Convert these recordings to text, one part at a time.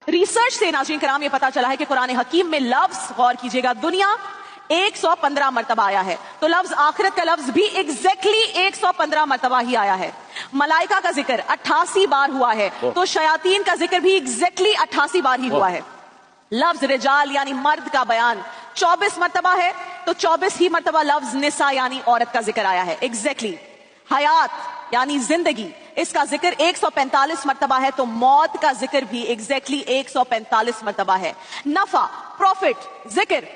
Research से नाज़रीन कराम ये पता चला है कि कुरान हकीम में लफ्ज, गौर कीजिएगा, दुनिया 115 मरतबा आया है, तो लफ्ज आखिरत का लफ्ज भी एग्जैक्टली 115 मरतबा ही आया है। मलाइका का जिक्र 88 बार हुआ है, तो शयातीन का जिक्र भी एग्जैक्टली 88 बार ही हुआ है। लफ्ज रिजाल यानी मर्द का बयान 24 मरतबा है, तो 24 ही मरतबा लफ्ज निसा यानी औरत का जिक्र आया है एग्जैक्टली। हयात यानी जिंदगी, इसका जिक्र 145 मरतबा है, तो मौत का जिक्र भी एग्जैक्टली 145 मरतबा है। नफा, प्रॉफिट, जिक्र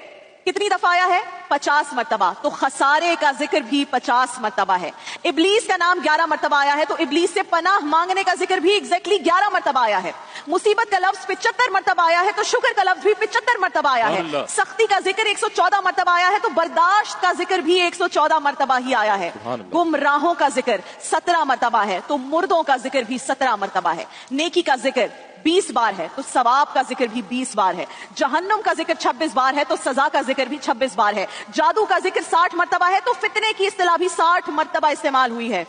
कितनी दफा आया है? 50 मरतबा, तो खसारे का जिक्र भी 50 मरतबा है। इब्लीस का नाम 11 मरतबा आया है, तो इब्लीस से पनाह मांगने का जिक्र भी एग्जैक्टली 11 मरतबा आया है। मुसीबत का लफ्ज 75 मरतबा आया है, तो शुक्र का लफ्ज भी 75 मरतबा आया है। सख्ती का जिक्र 114 मरतबा आया है, तो बर्दाश्त का जिक्र भी 114 मरतबा ही आया है। गुमराहों का जिक्र 17 मरतबा है, तो मुर्दों का जिक्र भी 17 मरतबा है। नेकी का जिक्र 20 बार है, तो सवाब का जिक्र भी 20 बार है। जहन्नुम का जिक्र 26 बार है, तो सजा का जिक्र भी 26 बार है। जादू का जिक्र 60 मरतबा है, तो फितने की इस्तिलाह भी 60 मरतबा इस्तेमाल हुई है।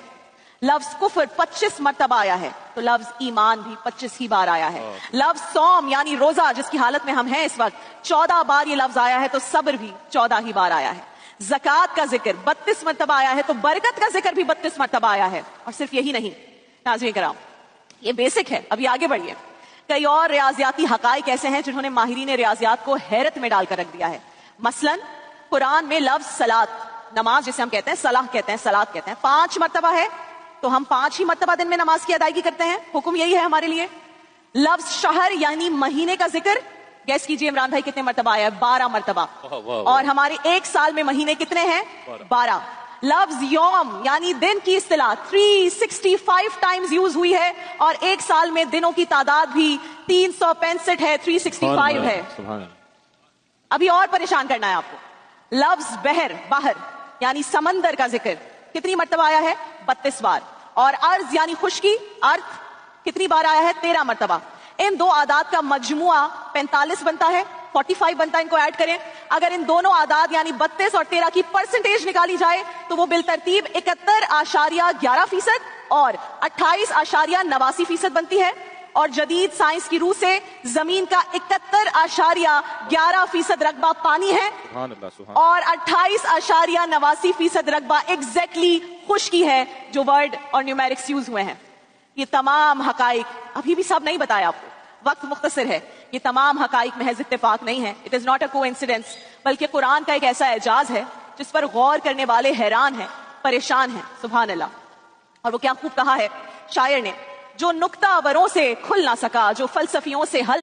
लफ्ज कुफ्र 25 मरतबा आया है, तो लफ्ज ईमान भी 25 ही बार आया है। लफ्ज सौम यानी रोजा, जिसकी हालत में हम हैं इस वक्त, 14 बार ये लफ्ज आया है, तो सब्र भी 14 ही बार आया है। ज़कात का जिक्र 32 मरतबा आया है, तो बरकत का जिक्र भी 32 मरतबा आया है। और सिर्फ यही नहीं नाज़रीन कराम, ये बेसिक है, अभी आगे बढ़िए। कई और रियाजियाती हकाइक ऐसे हैं जिन्होंने माहिरीन रियाजियात को हैरत में डालकर रख दिया है। मसलन कुरान में लफ्ज सलात, नमाज जिसे हम कहते हैं, सलाह कहते हैं, सलात कहते हैं, 5 मरतबा है, तो हम 5 ही मरतबा दिन में नमाज की अदायगी करते हैं। हुक्म यही है हमारे लिए। लफ्ज शहर यानी महीने का जिक्र, गैस कीजिए इमरान भाई कितने मरतबा आया है? 12 मरतबा। और हमारे एक साल में महीने कितने हैं? 12। लफ्ज यौम यानी दिन की इस्तिलाह 365 टाइम्स यूज हुई है, और एक साल में दिनों की तादाद भी 365 है, 365 है। अभी और परेशान करना है आपको। लफ्ज बहर, बाहर यानी समंदर का जिक्र कितनी मरतबा आया है? 32 बार। और अर्ज यानी खुशकी, अर्थ कितनी बार आया है? 13 मरतबा। इन दो आदात का मजमुआ 45 बनता है, 45 बनता है, इनको ऐड करें। अगर इन दोनों आदात यानी 32 और 13 की परसेंटेज निकाली जाए, तो वो बिलतरतीब 71.11% और 28.89% बनती है। और जदीद साइंस की रूह से जमीन का 71.11% रकबा पानी है, और 28.89% रकबा एग्जैक्टली खुशकी है, जो वर्ड और न्यूमेरिक्स यूज हुए हैं। ये तमाम हकाइक अभी भी सब नहीं बताया आपको, वक्त मुख्तसर है। ये तमाम हकाइक महज इत्तेफाक नहीं है, it is not a coincidence, बल्कि कुरान का एक ऐसा एजाज है जिस पर गौर करने वाले हैरान हैं, परेशान हैं। सुभान अल्लाह। और वो क्या खूब कहा है शायर ने, जो नुक्ता वरों से खुल ना सका, जो फलसफियों से हल